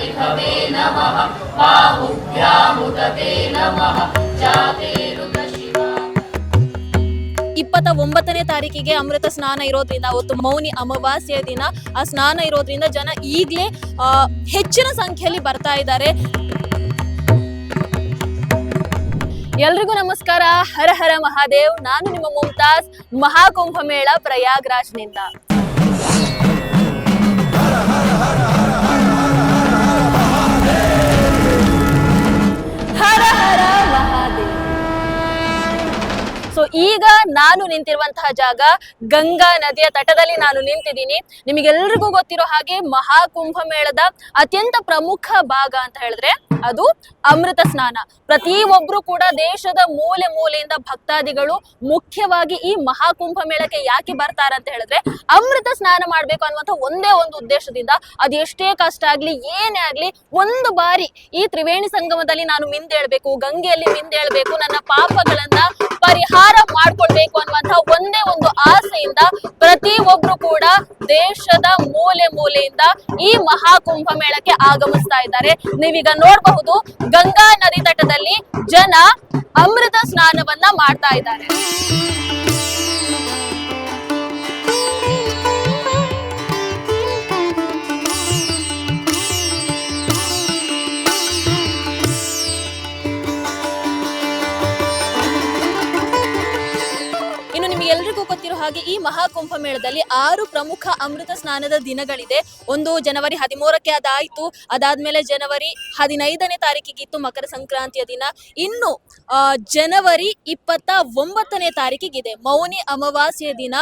ऋषभे नमः बाहुभ्यामुदते नमः जातेरुत शिवा. 29ನೇ ತಾರೀಕಿಗೆ ಅಮೃತ ಸ್ನಾನ ಇರೋದ್ರಿಂದ ಅವತ್ತು ಮೌನಿ ಅಮಾವಾಸ್ಯೆಯ ದಿನ ಆ ಸ್ನಾನ ಇರೋದ್ರಿಂದ ಜನ ಈಗಲೇ ಹೆಚ್ಚಿನ ಸಂಖ್ಯೆಯಲ್ಲಿ ಬರ್ತಾ ಇದ್ದಾರೆ. ಎಲ್ರಿಗೂ ನಮಸ್ಕಾರ. ಹರ ಹರ ಮಹಾದೇವ್. ನಾನು ನಿಮ್ಮ ಮುಮ್ತಾಜ್, ಮಹಾಕುಂಭಮೇಳ ಪ್ರಯಾಗ್ರಾಜ್ನಿಂದ. ಹರ ಹರ ಮಹಾದೇವ್. ಸೊ ಈಗ ನಾನು ನಿಂತಿರುವಂತಹ ಜಾಗ ಗಂಗಾ ನದಿಯ ತಟದಲ್ಲಿ ನಾನು ನಿಂತಿದ್ದೀನಿ. ನಿಮಗೆಲ್ರಿಗೂ ಗೊತ್ತಿರೋ ಹಾಗೆ ಮಹಾಕುಂಭಮೇಳದ ಅತ್ಯಂತ ಪ್ರಮುಖ ಭಾಗ ಅಂತ ಹೇಳಿದ್ರೆ ಅದು ಅಮೃತ ಸ್ನಾನ. ಪ್ರತಿಯೊಬ್ರು ಕೂಡ ದೇಶದ ಮೂಲೆ ಮೂಲೆಯಿಂದ ಭಕ್ತಾದಿಗಳು ಮುಖ್ಯವಾಗಿ ಈ ಮಹಾಕುಂಭಮೇಳಕ್ಕೆ ಯಾಕೆ ಬರ್ತಾರೆ ಅಂತ ಹೇಳಿದ್ರೆ ಅಮೃತ ಸ್ನಾನ ಮಾಡ್ಬೇಕು ಅನ್ನುವಂಥ ಒಂದೇ ಒಂದು ಉದ್ದೇಶದಿಂದ. ಅದು ಎಷ್ಟೇ ಕಷ್ಟ ಆಗ್ಲಿ ಏನೇ ಆಗ್ಲಿ ಒಂದು ಬಾರಿ ಈ ತ್ರಿವೇಣಿ ಸಂಗಮದಲ್ಲಿ ನಾನು ಮಿಂದೇಳ್ಬೇಕು, ಗಂಗೆಯಲ್ಲಿ ಮಿಂದೇಳ್ಬೇಕು, ನನ್ನ ಪಾಪಗಳನ್ನ ಪರಿಹಾರ ಮಾಡ್ಕೊಳ್ಬೇಕು ಅನ್ನುವಂತಹ ಒಂದೇ ಒಂದು ಆಸೆಯಿಂದ ಪ್ರತಿಯೊಬ್ರು ಕೂಡ ದೇಶದ ಮೂಲೆ ಮೂಲೆಯಿಂದ ಈ ಮಹಾಕುಂಭಮೇಳಕ್ಕೆ ಆಗಮಿಸ್ತಾ ಇದ್ದಾರೆ. ನೀವೀಗ ನೋಡಬಹುದು ಗಂಗಾ ನದಿ ತಟದಲ್ಲಿ ಜನ ಅಮೃತ ಸ್ನಾನವನ್ನ ಮಾಡ್ತಾ ಇದ್ದಾರೆ. ಎಲ್ರಿಗೂ ಗೊತ್ತಿರೋ ಹಾಗೆ ಈ ಮಹಾಕುಂಭಮೇಳದಲ್ಲಿ 6 ಪ್ರಮುಖ ಅಮೃತ ಸ್ನಾನದ ದಿನಗಳಿದೆ. ಒಂದು ಜನವರಿ 13ಕ್ಕೆ ಅದಾಯ್ತು. ಅದಾದ್ಮೇಲೆ ಜನವರಿ 15ನೇ ತಾರೀಕಿಗಿತ್ತು ಮಕರ ಸಂಕ್ರಾಂತಿಯ ದಿನ. ಇನ್ನು ಜನವರಿ 29ನೇ ತಾರೀಕಿಗಿದೆ ಮೌನಿ ಅಮಾವಾಸ್ಯೆಯ ದಿನ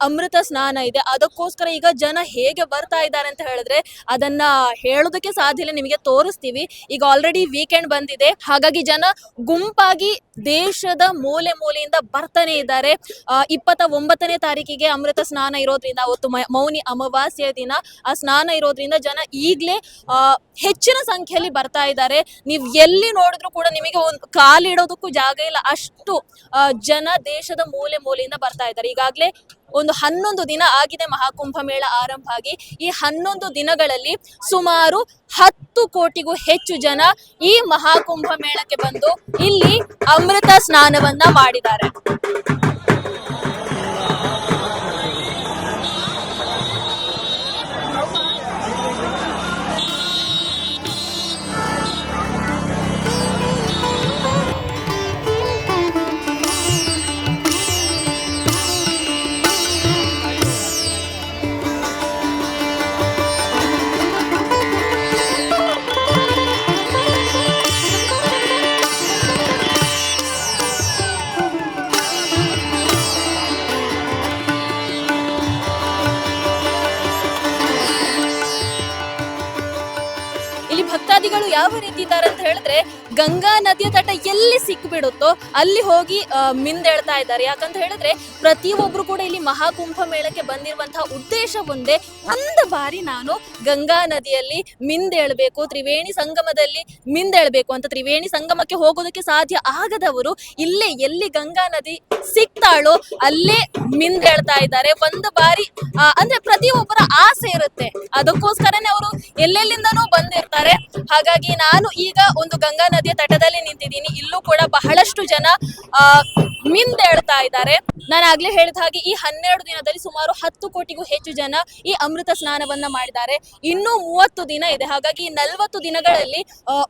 ಅಮೃತ ಸ್ನಾನ ಇದೆ. ಅದಕ್ಕೋಸ್ಕರ ಈಗ ಜನ ಹೇಗೆ ಬರ್ತಾ ಇದ್ದಾರೆ ಅಂತ ಹೇಳಿದ್ರೆ ಅದನ್ನ ಹೇಳೋದಕ್ಕೆ ಸಾಧ್ಯ ಇಲ್ಲ, ನಿಮಗೆ ತೋರಿಸ್ತೀವಿ. ಈಗ ಆಲ್ರೆಡಿ ವೀಕೆಂಡ್ ಬಂದಿದೆ, ಹಾಗಾಗಿ ಜನ ಗುಂಪಾಗಿ ದೇಶದ ಮೂಲೆ ಮೂಲೆಯಿಂದ ಬರ್ತಾನೆ ಇದ್ದಾರೆ. 29ನೇ ತಾರೀಕಿಗೆ ಅಮೃತ ಸ್ನಾನ ಇರೋದ್ರಿಂದ ಅವತ್ತು ಮೌನಿ ಅಮಾವಾಸ್ಯೆಯ ದಿನ ಆ ಸ್ನಾನ ಇರೋದ್ರಿಂದ ಜನ ಈಗಲೇ ಹೆಚ್ಚಿನ ಸಂಖ್ಯೆಯಲ್ಲಿ ಬರ್ತಾ ಇದ್ದಾರೆ. ನೀವು ಎಲ್ಲಿ ನೋಡಿದ್ರು ಕೂಡ ನಿಮಗೆ ಒಂದು ಕಾಲಿಡೋದಕ್ಕೂ ಜಾಗ ಇಲ್ಲ, ಅಷ್ಟು ಜನ ದೇಶದ ಮೂಲೆ ಮೂಲೆಯಿಂದ ಬರ್ತಾ ಇದ್ದಾರೆ. ಈಗಾಗಲೇ ಒಂದು 11 ದಿನ ಆಗಿದೆ ಮಹಾಕುಂಭಮೇಳ ಆರಂಭ ಆಗಿ. ಈ 11 ದಿನಗಳಲ್ಲಿ ಸುಮಾರು 10 ಕೋಟಿಗೂ ಹೆಚ್ಚು ಜನ ಈ ಮಹಾಕುಂಭಮೇಳಕ್ಕೆ ಬಂದು ಇಲ್ಲಿ ಅಮೃತ ಸ್ನಾನವನ್ನ ಮಾಡಿದ್ದಾರೆ. ಭಕ್ತಾದಿಗಳು ಯಾವ ರೀತಿ ಇದ್ದಾರೆ ಅಂತ ಹೇಳಿದ್ರೆ ಗಂಗಾ ನದಿಯ ತಟ ಎಲ್ಲಿ ಸಿಕ್ಬಿಡುತ್ತೋ ಅಲ್ಲಿ ಹೋಗಿ ಮಿಂದೇಳ್ತಾ ಇದ್ದಾರೆ. ಯಾಕಂತ ಹೇಳಿದ್ರೆ ಪ್ರತಿಯೊಬ್ರು ಕೂಡ ಇಲ್ಲಿ ಮಹಾಕುಂಭಮೇಳಕ್ಕೆ ಬಂದಿರುವಂತಹ ಉದ್ದೇಶ ಒಂದೇ, ಒಂದು ಬಾರಿ ನಾನು ಗಂಗಾ ನದಿಯಲ್ಲಿ ಮಿಂದೇಳ್ಬೇಕು, ತ್ರಿವೇಣಿ ಸಂಗಮದಲ್ಲಿ ಮಿಂದೇಳ್ಬೇಕು ಅಂತ. ತ್ರಿವೇಣಿ ಸಂಗಮಕ್ಕೆ ಹೋಗೋದಕ್ಕೆ ಸಾಧ್ಯ ಆಗದವರು ಇಲ್ಲೇ ಎಲ್ಲಿ ಗಂಗಾ ನದಿ ಸಿಕ್ತಾಳೋ ಅಲ್ಲೇ ಮಿಂದೇಳ್ತಾ ಇದ್ದಾರೆ. ಒಂದು ಬಾರಿ ಅಂದ್ರೆ ಪ್ರತಿಯೊಬ್ಬರ ಆಸೆ ಇರುತ್ತೆ, ಅದಕ್ಕೋಸ್ಕರನೇ ಅವರು ಎಲ್ಲೆಲ್ಲಿಂದನೂ ಬಂದಿರ್ತಾರೆ. ಹಾಗಾಗಿ ನಾನು ಈಗ ಒಂದು ಗಂಗಾ ನದಿಯ ತಟದಲ್ಲಿ ನಿಂತಿದ್ದೀನಿ. ಇಲ್ಲೂ ಕೂಡ ಬಹಳಷ್ಟು ಜನ ಮಿಂದೇಳ್ತಾ ಇದ್ದಾರೆ. ನಾನು ಆಗ್ಲೇ ಹೇಳಿದ ಹಾಗೆ ಈ 12 ದಿನದಲ್ಲಿ ಸುಮಾರು 10 ಕೋಟಿಗೂ ಹೆಚ್ಚು ಜನ ಈ ಅಮೃತ ಸ್ನಾನವನ್ನ ಮಾಡಿದ್ದಾರೆ. ಇನ್ನೂ 30 ದಿನ ಇದೆ. ಹಾಗಾಗಿ 40 ದಿನಗಳಲ್ಲಿ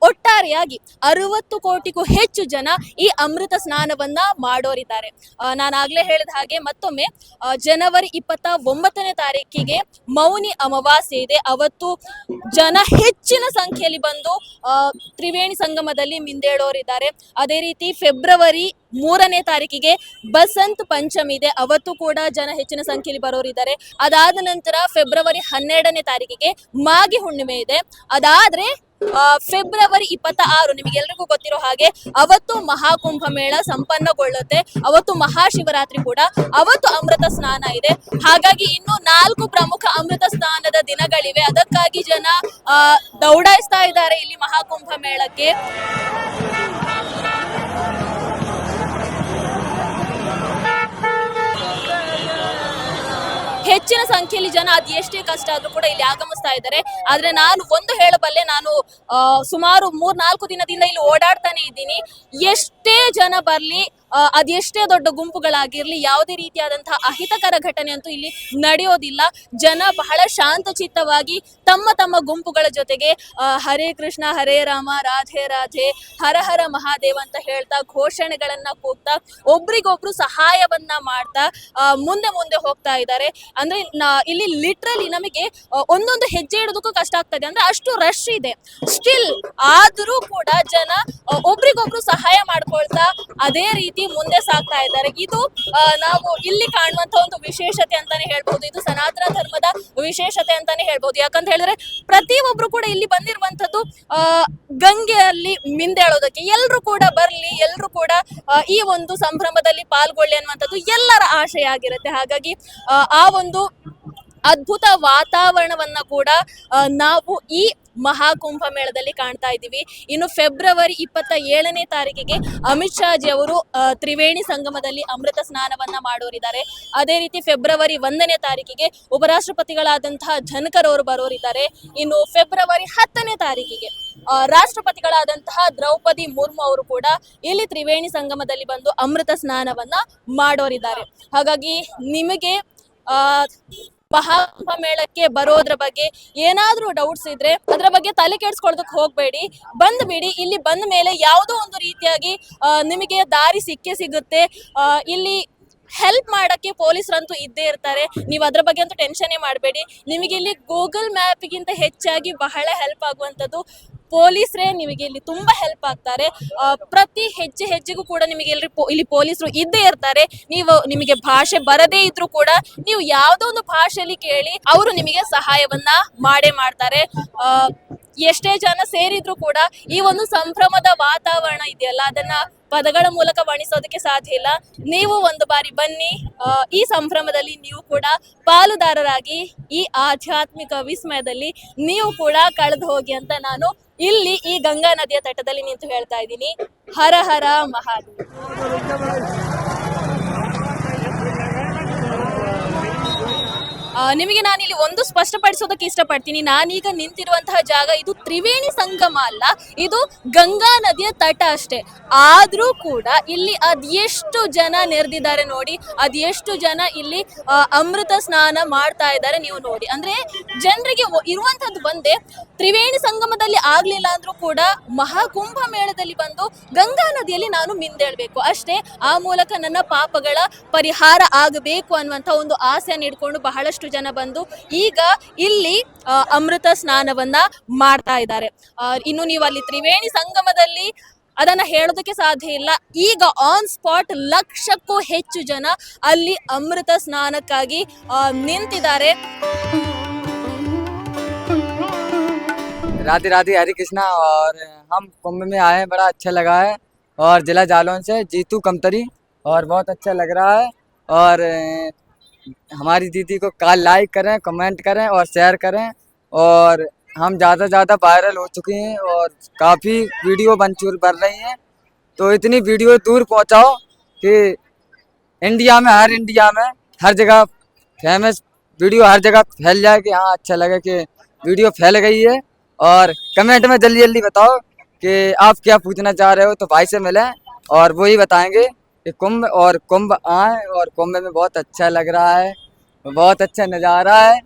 ಒಟ್ಟಾರೆಯಾಗಿ 60 ಕೋಟಿಗೂ ಹೆಚ್ಚು ಜನ ಈ ಅಮೃತ ಸ್ನಾನವನ್ನ ಮಾಡೋರಿದ್ದಾರೆ. ನಾನು ಆಗ್ಲೇ ಹೇಳಿದ ಹಾಗೆ ಮತ್ತೊಮ್ಮೆ ಜನವರಿ 29ನೇ ತಾರೀಕಿಗೆ ಮೌನಿ ಅಮಾವಾಸ್ಯೆ ಇದೆ. ಅವತ್ತು ಜನ ಹೆಚ್ಚಿನ ಸಂಖ್ಯೆಯಲ್ಲಿ ಬಂದು ತ್ರಿವೇಣಿ ಸಂಗಮದಲ್ಲಿ ಮಿಂದೇಳೋರಿದ್ದಾರೆ. ಅದೇ ರೀತಿ ಫೆಬ್ರವರಿ 3ನೇ ತಾರೀಕಿಗೆ ಬಸಂತ್ ಪಂಚಮಿ ಇದೆ, ಅವತ್ತು ಕೂಡ ಜನ ಹೆಚ್ಚಿನ ಸಂಖ್ಯೆಯಲ್ಲಿ ಬರೋರಿದ್ದಾರೆ. ಅದಾದ ನಂತರ ಫೆಬ್ರವರಿ 12ನೇ ತಾರೀಕಿಗೆ ಮಾಗಿ ಹುಣ್ಣಿಮೆ ಇದೆ. ಅದಾದ್ರೆ ಫೆಬ್ರವರಿ 26 ನಿಮಗೆಲ್ರಿಗೂ ಗೊತ್ತಿರೋ ಹಾಗೆ ಅವತ್ತು ಮಹಾಕುಂಭಮೇಳ ಸಂಪನ್ನಗೊಳ್ಳುತ್ತೆ. ಅವತ್ತು ಮಹಾಶಿವರಾತ್ರಿ ಕೂಡ, ಅವತ್ತು ಅಮೃತ ಸ್ನಾನ ಇದೆ. ಹಾಗಾಗಿ ಇನ್ನು 4 ಪ್ರಮುಖ ಅಮೃತ ಸ್ನಾನದ ದಿನಗಳಿವೆ. ಅದಕ್ಕಾಗಿ ಜನ ದೌಡಾಯಿಸ್ತಾ ಇದ್ದಾರೆ ಇಲ್ಲಿ ಮಹಾಕುಂಭಮೇಳಕ್ಕೆ. ಹೆಚ್ಚಿನ ಸಂಖ್ಯೆಯಲ್ಲಿ ಜನ ಅದ್ ಎಷ್ಟೇ ಕಷ್ಟ ಆದ್ರೂ ಕೂಡ ಇಲ್ಲಿ ಆಗಮಿಸ್ತಾ ಇದ್ದಾರೆ. ಆದ್ರೆ ನಾನು ಒಂದು ಹೇಳಬಲ್ಲೆ, ನಾನು ಸುಮಾರು 3-4 ದಿನದಿಂದ ಇಲ್ಲಿ ಓಡಾಡ್ತಾನೆ ಇದ್ದೀನಿ. ಎಷ್ಟೇ ಜನ ಬರ್ಲಿ, ಅದೆಷ್ಟೇ ದೊಡ್ಡ ಗುಂಪುಗಳಾಗಿರ್ಲಿ, ಯಾವುದೇ ರೀತಿಯಾದಂತಹ ಅಹಿತಕರ ಘಟನೆ ಅಂತೂ ಇಲ್ಲಿ ನಡೆಯೋದಿಲ್ಲ. ಜನ ಬಹಳ ಶಾಂತಚಿತ್ತವಾಗಿ ತಮ್ಮ ತಮ್ಮ ಗುಂಪುಗಳ ಜೊತೆಗೆ ಹರೇ ಕೃಷ್ಣ ಹರೇ ರಾಮ ರಾಧೆ ರಾಧೆ ಹರ ಹರ ಮಹಾದೇವ ಅಂತ ಹೇಳ್ತಾ ಘೋಷಣೆಗಳನ್ನ ಕೂಗ್ತಾ ಒಬ್ರಿಗೊಬ್ರು ಸಹಾಯವನ್ನ ಮಾಡ್ತಾ ಮುಂದೆ ಮುಂದೆ ಹೋಗ್ತಾ ಇದ್ದಾರೆ. ಅಂದ್ರೆ ಇಲ್ಲಿ ಲಿಟ್ರಲಿ ನಮಗೆ ಒಂದೊಂದು ಹೆಜ್ಜೆ ಇಡೋದಕ್ಕೂ ಕಷ್ಟ ಆಗ್ತದೆ, ಅಂದ್ರೆ ಅಷ್ಟು ರಶ್ ಇದೆ. ಸ್ಟಿಲ್ ಆದ್ರೂ ಕೂಡ ಜನ ಒಬ್ರಿಗೊಬ್ರು ಸಹಾಯ ಮಾಡ್ಕೊಳ್ತಾ ಅದೇ ರೀತಿ ಮುಂದೆ ಸಾಗ್ತಾ ಇದ್ದಾರೆ. ಇದು ನಾವು ಇಲ್ಲಿ ಕಾಣುವಂತ ಒಂದು ವಿಶೇಷತೆ ಅಂತಾನೆ ಹೇಳ್ಬಹುದು. ಇದು ಸನಾತನ ಧರ್ಮದ ವಿಶೇಷತೆ ಅಂತಾನೆ ಹೇಳ್ಬಹುದು. ಯಾಕಂತ ಹೇಳಿದ್ರೆ ಪ್ರತಿಯೊಬ್ರು ಕೂಡ ಇಲ್ಲಿ ಬಂದಿರುವಂತದ್ದು ಗಂಗೆಯಲ್ಲಿ ಮಿಂದೇಳೋದಕ್ಕೆ. ಎಲ್ರು ಕೂಡ ಬರ್ಲಿ, ಎಲ್ರು ಕೂಡ ಈ ಒಂದು ಸಂಭ್ರಮದಲ್ಲಿ ಪಾಲ್ಗೊಳ್ಳಿ ಅನ್ನುವಂಥದ್ದು ಎಲ್ಲರ ಆಶಯ ಆಗಿರುತ್ತೆ. ಹಾಗಾಗಿ ಆ ಒಂದು ಅದ್ಭುತ ವಾತಾವರಣವನ್ನ ಕೂಡ ನಾವು ಈ ಮಹಾಕುಂಭ ಮೇಳದಲ್ಲಿ ಕಾಣ್ತಾ ಇದ್ದೀವಿ. ಇನ್ನು ಫೆಬ್ರವರಿ 27ನೇ ತಾರೀಕಿಗೆ ಅಮಿತ್ ಶಾಜಿ ಅವರು ತ್ರಿವೇಣಿ ಸಂಗಮದಲ್ಲಿ ಅಮೃತ ಸ್ನಾನವನ್ನ ಮಾಡೋರಿದ್ದಾರೆ. ಅದೇ ರೀತಿ ಫೆಬ್ರವರಿ 1ನೇ ತಾರೀಕಿಗೆ ಉಪರಾಷ್ಟ್ರಪತಿಗಳಾದಂತಹ ಧನ್ಕರ್ ಅವರು ಬರೋರಿದ್ದಾರೆ. ಇನ್ನು ಫೆಬ್ರವರಿ 10ನೇ ತಾರೀಕಿಗೆ ರಾಷ್ಟ್ರಪತಿಗಳಾದಂತಹ ದ್ರೌಪದಿ ಮುರ್ಮು ಅವರು ಕೂಡ ಇಲ್ಲಿ ತ್ರಿವೇಣಿ ಸಂಗಮದಲ್ಲಿ ಬಂದು ಅಮೃತ ಸ್ನಾನವನ್ನ ಮಾಡೋರಿದ್ದಾರೆ. ಹಾಗಾಗಿ ನಿಮಗೆ ಮಹಾಕುಂಭ ಮೇಳಕ್ಕೆ ಬರೋದ್ರ ಬಗ್ಗೆ ಏನಾದ್ರೂ ಡೌಟ್ಸ್ ಇದ್ರೆ ಅದ್ರ ಬಗ್ಗೆ ತಲೆ ಕೆಡ್ಸ್ಕೊಳೋದಕ್ಕೆ ಹೋಗ್ಬೇಡಿ, ಬಂದ್ಬಿಡಿ. ಇಲ್ಲಿ ಬಂದ ಮೇಲೆ ಯಾವುದೋ ಒಂದು ರೀತಿಯಾಗಿ ನಿಮಗೆ ದಾರಿ ಸಿಗುತ್ತೆ. ಇಲ್ಲಿ ಹೆಲ್ಪ್ ಮಾಡಕ್ಕೆ ಪೊಲೀಸರಂತೂ ಇದ್ದೇ ಇರ್ತಾರೆ. ನೀವು ಅದ್ರ ಬಗ್ಗೆ ಅಂತೂ ಟೆನ್ಷನ್ ಮಾಡಬೇಡಿ. ನಿಮಗೆ ಇಲ್ಲಿ ಗೂಗಲ್ ಮ್ಯಾಪ್ಗಿಂತ ಹೆಚ್ಚಾಗಿ ಬಹಳ ಹೆಲ್ಪ್ ಆಗುವಂಥದ್ದು ಪೊಲೀಸರೇ. ನಿಮಗೆ ಇಲ್ಲಿ ತುಂಬಾ ಹೆಲ್ಪ್ ಆಗ್ತಾರೆ. ಪ್ರತಿ ಹೆಜ್ಜೆಗೂ ಕೂಡ ನಿಮಗೆ ಇಲ್ಲಿ ಪೊಲೀಸರು ಇದ್ದೇ ಇರ್ತಾರೆ. ನಿಮಗೆ ಭಾಷೆ ಬರದೇ ಇದ್ರೂ ಕೂಡ ನೀವು ಯಾವುದೋ ಒಂದು ಭಾಷೆಯಲ್ಲಿ ಕೇಳಿ ಅವರು ನಿಮಗೆ ಸಹಾಯವನ್ನ ಮಾಡೇ ಮಾಡ್ತಾರೆ. ಎಷ್ಟೇ ಜನ ಸೇರಿದ್ರು ಕೂಡ ಈ ಒಂದು ಸಂಭ್ರಮದ ವಾತಾವರಣ ಇದೆಯಲ್ಲ, ಅದನ್ನ ಪದಗಳ ಮೂಲಕ ವರ್ಣಿಸೋದಕ್ಕೆ ಸಾಧ್ಯ ಇಲ್ಲ. ನೀವು ಒಂದು ಬಾರಿ ಬನ್ನಿ, ಈ ಸಂಭ್ರಮದಲ್ಲಿ ನೀವು ಕೂಡ ಪಾಲುದಾರರಾಗಿ ಈ ಆಧ್ಯಾತ್ಮಿಕ ವಿಸ್ಮಯದಲ್ಲಿ ನೀವು ಕೂಡ ಕಳೆದು ಹೋಗಿ ಅಂತ ನಾನು ಇಲ್ಲಿ ಈ ಗಂಗಾ ನದಿಯ ತಟದಲ್ಲಿ ನಿಂತು ಹೇಳ್ತಾ ಇದ್ದೀನಿ. ಹರ ಹರ ಮಹಾದೇವ. ನಿಮಗೆ ನಾನಿಲ್ಲಿ ಒಂದು ಸ್ಪಷ್ಟಪಡಿಸೋದಕ್ಕೆ ಇಷ್ಟಪಡ್ತೀನಿ. ನಾನೀಗ ನಿಂತಿರುವಂತಹ ಜಾಗ ಇದು ತ್ರಿವೇಣಿ ಸಂಗಮ ಅಲ್ಲ, ಇದು ಗಂಗಾ ನದಿಯ ತಟ ಅಷ್ಟೇ. ಆದ್ರೂ ಕೂಡ ಇಲ್ಲಿ ಅದೆಷ್ಟು ಜನ ನೆರೆದಿದ್ದಾರೆ ನೋಡಿ, ಅದೆಷ್ಟು ಜನ ಇಲ್ಲಿ ಅಮೃತ ಸ್ನಾನ ಮಾಡ್ತಾ ಇದ್ದಾರೆ ನೀವು ನೋಡಿ. ಅಂದ್ರೆ ಜನರಿಗೆ ಇರುವಂತದ್ದು ಬಂದೆ, ತ್ರಿವೇಣಿ ಸಂಗಮದಲ್ಲಿ ಆಗ್ಲಿಲ್ಲ ಅಂದ್ರೂ ಕೂಡ ಮಹಾಕುಂಭ ಮೇಳದಲ್ಲಿ ಬಂದು ಗಂಗಾ ನದಿಯಲ್ಲಿ ನಾನು ಮಿಂದೇಳ್ಬೇಕು ಅಷ್ಟೇ. ಆ ಮೂಲಕ ನನ್ನ ಪಾಪಗಳ ಪರಿಹಾರ ಆಗಬೇಕು ಅನ್ನುವಂತ ಒಂದು ಆಸೆಯನ್ನು ಇಟ್ಕೊಂಡು ಬಹಳಷ್ಟು ಜನ ಬಂದು ಈಗ ಇಲ್ಲಿ ಅಮೃತ ಸ್ನಾನವನ್ನ ಮಾಡ್ತಾ ಇದ್ದಾರೆ. ಇನ್ನು ನೀವು ಅಲ್ಲಿ ತ್ರಿವೇಣಿ ಸಂಗಮದಲ್ಲಿ ಅದನ್ನ ಹೇಳೋದಕ್ಕೆ ಸಾಧ್ಯ ಇಲ್ಲ. ಈಗ ಆನ್ ಸ್ಪಾಟ್ 1,00,000ಕ್ಕೂ ಹೆಚ್ಚು ಜನ ಅಲ್ಲಿ ಅಮೃತ ಸ್ನಾನಕ್ಕಾಗಿ ನಿಂತಿದ್ದಾರೆ. राधे राधे हरे कृष्णा। और हम कुंभ में आए हैं, बड़ा अच्छा लगा है। और जिला जालौन से जीतू कमतरी, और बहुत अच्छा लग रहा है। और हमारी दीदी को लाइक करें, कमेंट करें और शेयर करें। और हम ज़्यादा से ज़्यादा वायरल हो चुके हैं और काफ़ी वीडियो बन रही हैं। तो इतनी वीडियो दूर पहुंचाओ कि इंडिया में हर जगह फेमस वीडियो हर जगह फैल जाए, कि हाँ अच्छा लगे कि वीडियो फैल गई है। और कमेंट में जल्दी जल्दी बताओ कि आप क्या पूछना चाह रहे हो, तो भाई से मिलें और वो ही बताएंगे कि कुंभ आए। और कुंभ में बहुत अच्छा लग रहा है, बहुत अच्छा नज़ारा है।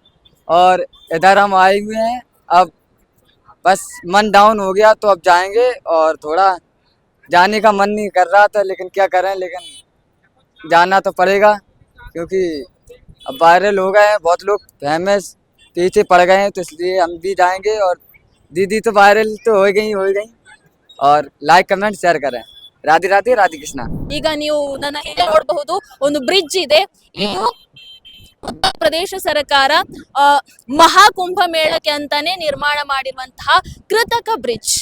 और इधर हम आए हुए हैं, अब बस मन डाउन हो गया तो अब जाएंगे। और थोड़ा जाने का मन नहीं कर रहा था, लेकिन क्या करें, लेकिन जाना तो पड़ेगा क्योंकि अब वायरल हो गए हैं, बहुत लोग फेमस पीछे पड़ गए हैं, तो इसलिए हम भी जाएंगे। और दीदी तो वायरल तो हो गई। और लाइक कमेंट शेयर करें। ರಾಧೆ ರಾಧೆ ರಾಧೆ ಕೃಷ್ಣ. ಈಗ ನೀವು ನನ್ನ ಹಿಂದೆ ನೋಡಬಹುದು ಒಂದು ಬ್ರಿಡ್ಜ್ ಇದೆ. ಇದು ಉತ್ತರ ಪ್ರದೇಶ ಸರ್ಕಾರ ಮಹಾಕುಂಭ ಮೇಳಕ್ಕೆ ಅಂತಾನೆ ನಿರ್ಮಾಣ ಮಾಡಿರುವಂತಹ ಕೃತಕ ಬ್ರಿಡ್ಜ್.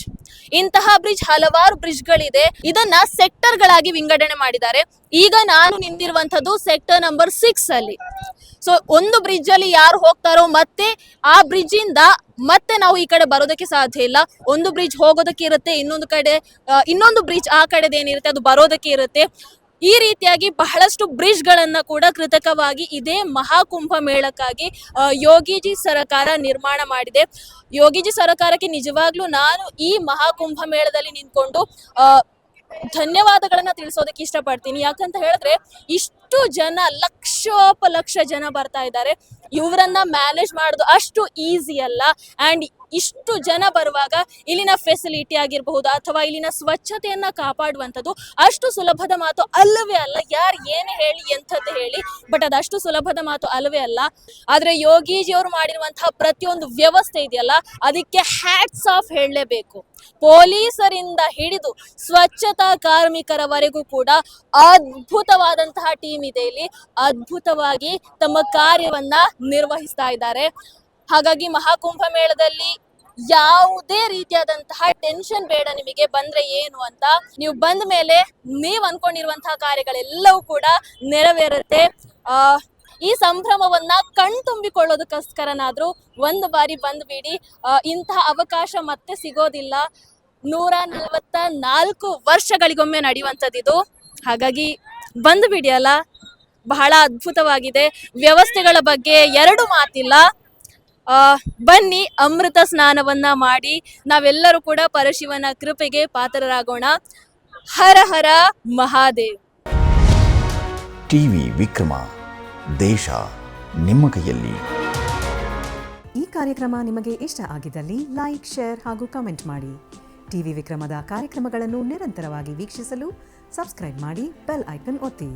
ಇಂತಹ ಬ್ರಿಡ್ಜ್ ಹಲವಾರು ಬ್ರಿಡ್ಜ್ಗಳಿದೆ. ಇದನ್ನ ಸೆಕ್ಟರ್ ಗಳಾಗಿ ವಿಂಗಡಣೆ ಮಾಡಿದ್ದಾರೆ. ಈಗ ನಾನು ನಿಂತಿರುವಂತದ್ದು ಸೆಕ್ಟರ್ ನಂಬರ್ 6 ಅಲ್ಲಿ. ಸೊ ಒಂದು ಬ್ರಿಡ್ಜ್ ಅಲ್ಲಿ ಯಾರು ಹೋಗ್ತಾರೋ ಮತ್ತೆ ಆ ಬ್ರಿಡ್ಜ್ ಇಂದ ಮತ್ತೆ ನಾವು ಈ ಕಡೆ ಬರೋದಕ್ಕೆ ಸಾಧ್ಯ ಇಲ್ಲ. ಒಂದು ಬ್ರಿಡ್ಜ್ ಹೋಗೋದಕ್ಕೆ ಇರುತ್ತೆ, ಇನ್ನೊಂದು ಬ್ರಿಡ್ಜ್ ಆ ಕಡೆದೇನಿರುತ್ತೆ ಅದು ಬರೋದಕ್ಕೆ ಇರುತ್ತೆ. ಈ ರೀತಿಯಾಗಿ ಬಹಳಷ್ಟು ಬ್ರಿಡ್ಜ್ಗಳನ್ನ ಕೂಡ ಕೃತಕವಾಗಿ ಇದೇ ಮಹಾಕುಂಭ ಮೇಳಕ್ಕಾಗಿ ಯೋಗಿಜಿ ಸರ್ಕಾರ ನಿರ್ಮಾಣ ಮಾಡಿದೆ. ಯೋಗಿಜಿ ಸರ್ಕಾರಕ್ಕೆ ನಿಜವಾಗ್ಲೂ ನಾನು ಈ ಮಹಾಕುಂಭ ಮೇಳದಲ್ಲಿ ನಿಂತ್ಕೊಂಡು ಧನ್ಯವಾದಗಳನ್ನ ತಿಳಿಸೋದಕ್ಕೆ ಇಷ್ಟಪಡ್ತೀನಿ. ಯಾಕಂತ ಹೇಳಿದ್ರೆ ಇಷ್ಟು ಜನ ಲಕ್ಷೋಪಲಕ್ಷ ಜನ ಬರ್ತಾ ಇದ್ದಾರೆ. ಇವರನ್ನ ಮ್ಯಾನೇಜ್ ಮಾಡೋದು ಅಷ್ಟು ಈಸಿ ಅಲ್ಲ. ಆ್ಯಂಡ್ ಇಷ್ಟು ಜನ ಬರುವಾಗ ಇಲ್ಲಿನ ಫೆಸಿಲಿಟಿ ಆಗಿರಬಹುದು ಅಥವಾ ಇಲ್ಲಿನ ಸ್ವಚ್ಛತೆಯನ್ನ ಕಾಪಾಡುವಂಥದ್ದು ಅಷ್ಟು ಸುಲಭದ ಮಾತು ಅಲ್ಲವೇ ಅಲ್ಲ. ಯಾರು ಏನೇ ಹೇಳಿ ಎಂಥದ್ದು ಹೇಳಿ, ಬಟ್ ಅದಷ್ಟು ಸುಲಭದ ಮಾತು ಅಲ್ಲವೇ ಅಲ್ಲ. ಆದ್ರೆ ಯೋಗಿಜಿಯವರು ಮಾಡಿರುವಂತಹ ಪ್ರತಿಯೊಂದು ವ್ಯವಸ್ಥೆ ಇದೆಯಲ್ಲ, ಅದಕ್ಕೆ ಹ್ಯಾಟ್ಸ್ ಆಫ್ ಹೇಳಲೇಬೇಕು. ಪೊಲೀಸರಿಂದ ಹಿಡಿದು ಸ್ವಚ್ಛತಾ ಕಾರ್ಮಿಕರವರೆಗೂ ಕೂಡ ಅದ್ಭುತವಾದಂತಹ ಟೀಮ್ ಇದೆ ಇಲ್ಲಿ. ಅದ್ಭುತವಾಗಿ ತಮ್ಮ ಕಾರ್ಯವನ್ನ ನಿರ್ವಹಿಸ್ತಾ ಇದ್ದಾರೆ. ಹಾಗಾಗಿ ಮಹಾಕುಂಭ ಮೇಳದಲ್ಲಿ ಯಾವುದೇ ರೀತಿಯಾದಂತಹ ಟೆನ್ಷನ್ ಬೇಡ. ನಿಮಗೆ ಬಂದ್ರೆ ಏನು ಅಂತ, ನೀವು ಬಂದ ಮೇಲೆ ನೀವು ಅನ್ಕೊಂಡಿರುವಂತಹ ಕಾರ್ಯಗಳೆಲ್ಲವೂ ಕೂಡ ನೆರವೇರುತ್ತೆ. ಈ ಸಂಭ್ರಮವನ್ನ ಕಣ್ತುಂಬಿಕೊಳ್ಳೋದಕ್ಕೋಸ್ಕರನಾದ್ರೂ ಒಂದು ಬಾರಿ ಬಂದ್ಬಿಡಿ. ಇಂತಹ ಅವಕಾಶ ಮತ್ತೆ ಸಿಗೋದಿಲ್ಲ. 144 ವರ್ಷಗಳಿಗೊಮ್ಮೆ ನಡೆಯುವಂಥದ್ದಿದು. ಹಾಗಾಗಿ ಬಂದ್ಬಿಡಿ ಅಲ್ಲ, ಬಹಳ ಅದ್ಭುತವಾಗಿದೆ. ವ್ಯವಸ್ಥೆಗಳ ಬಗ್ಗೆ ಎರಡು ಮಾತಿಲ್ಲ. ಬನ್ನಿ, ಅಮೃತ ಸ್ನಾನವನ್ನ ಮಾಡಿ ನಾವೆಲ್ಲರೂ ಕೂಡ ಪರಶಿವನ ಕೃಪೆಗೆ ಪಾತ್ರರಾಗೋಣ. ಹರ ಹರ ಮಹಾದೇವ್. ಟಿವಿ ವಿಕ್ರಮ, ದೇಶ ನಿಮ್ಮ ಕೈಯಲ್ಲಿ. ಈ ಕಾರ್ಯಕ್ರಮ ನಿಮಗೆ ಇಷ್ಟ ಆಗಿದ್ದಲ್ಲಿ ಲೈಕ್, ಶೇರ್ ಹಾಗೂ ಕಮೆಂಟ್ ಮಾಡಿ. ಟಿವಿ ವಿಕ್ರಮದ ಕಾರ್ಯಕ್ರಮಗಳನ್ನು ನಿರಂತರವಾಗಿ ವೀಕ್ಷಿಸಲು ಸಬ್ಸ್ಕ್ರೈಬ್ ಮಾಡಿ, ಬೆಲ್ ಐಕನ್ ಒತ್ತಿ.